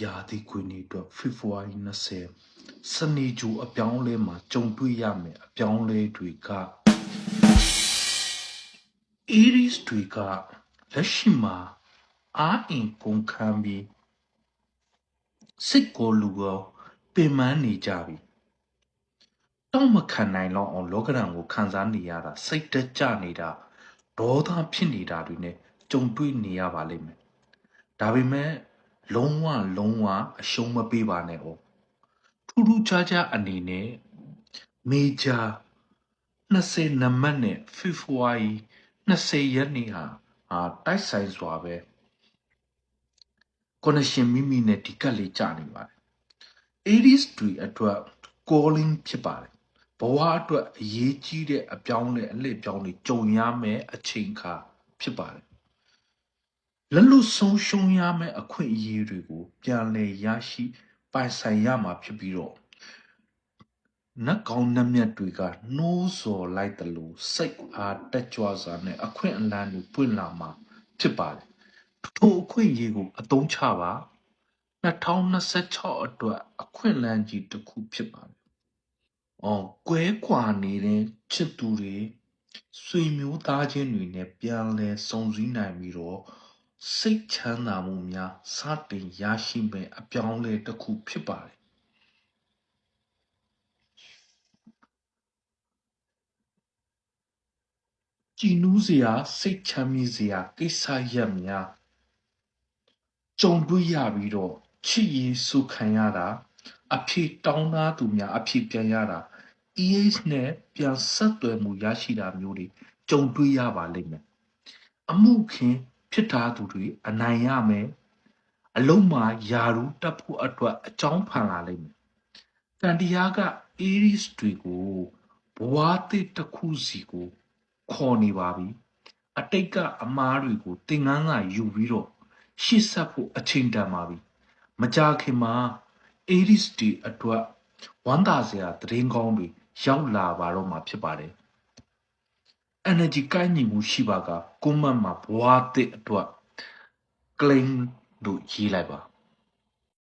ရာသီခွေနေအတွက်ဖေဖော်ဝါရီ20စနေဂျူအပြောင်းလဲမှာကြုံတွေ့ရမယ်အပြောင်းလဲတွေက Aries တွေကလက်ရှိမှာအားအင်ကုန်ခံပြီးစိတ်ကိုလူကိုပင်ပန်းနေကြပြီတောက်မခံနိုင်တော့အောင်လောကဓာတ်ကိုခံစားနေရတာစိတ်တက်ကြနေတာဒေါသဖြစ်နေတာတွေနဲ့ကြုံတွေ့နေရပါလိမ့်မယ်ဒါပေမဲ့လုံးဝအရှုံးမပေးပါနဲ့哦ထူးထူးခြားခြားအနေနဲ့မေဂျာ20နံပါတ်နဲ့ဖေဖော်ဝါရီ20ရက်နေ့ဟာတိုက်ဆိုင်စွာပဲ connection မိမိနဲ့ဒီကပ်လေးကြာနေပါတယ် Aries တွေအတွက် calling ဖြစ်ပါတယ်ဘဝအတွက်အရေးကြီးတဲ့အပြောင်းလဲအလှည့်ပြောင်းတွေကြုံရမယ်အချိန်ခါဖြစ်ပါတယ်လက်လွတ်ဆုံးရှုံးရမယ့်အခွင့်အရေးတွေကိုပြန်လည်ရရှိပိုင်ဆိုင်ရမှာဖြစ်ပြီးတော့နတ်ကောင်းနတ်မြတ်တွေကနှိုးဆော်လိုက်တယ်လို့စိတ်အားတက်ကြွစွာနဲ့အခွင့်အလမ်းတွေပွင့်လာမှာဖြစ်ပါတယ်ထိုအခွင့်အရေးကိုအသုံးချပါ2026အတွက်အခွင့်အလမ်းကြီးတစ်ခုဖြစ်ပါတယ်ကွဲကွာနေတဲ့ချစ်သူတွေဆွေမျိုးသားချင်းတွေနဲ့ပြန်လည်ဆုံစည်းနိုင်ပြီးတော့စိတ်ချမ်းသာမှုများစတင်ရရှိမဲ့အပြောင်းလဲတစ်ခုဖြစ်ပါတယ်ကြည်နူးစရာစိတ်ချမ်းမြေ့စရာကိစ္စရပ်များကြုံတွေ့ရပြီးတော့ချစ်ရည်စုခံရတာအဖြေတောင်းသားသူများအဖြေပြန်ရတာ EH နဲ့ပြန်ဆက်သွယ်မှုရရှိတာမျိုးတွေကြုံတွေ့ရပါလိမ့်မယ်အမှုခင်ဖြစ်ထားသူတွေအနိုင်ရမယ်အလုံးမှာယာရူတက်ဖို့အတွက်အကြောင်းဖန်လာလိမ့်မယ်တန်တရားက Aries တွေကိုဘဝသစ်တစ်ခုစီကိုခေါ်နေပါပြီအတိတ်ကအမားတွေကိုသင်ခန်းစာယူပြီးတော့ရှေ့ဆက်ဖို့အချိန်တန်ပါပြီမကြာခင်မှာ Aries တွေအတွက်ဝမ်းသာစရာသတင်းကောင်းတွေရောက်လာပါတော့မှာဖြစ်ပါတယ် energy ကိုင်းညီမှုရှိပါကကွန်မန့်မှာဘဝသစ်အတွက် claim လို့ရေးလိုက်ပါ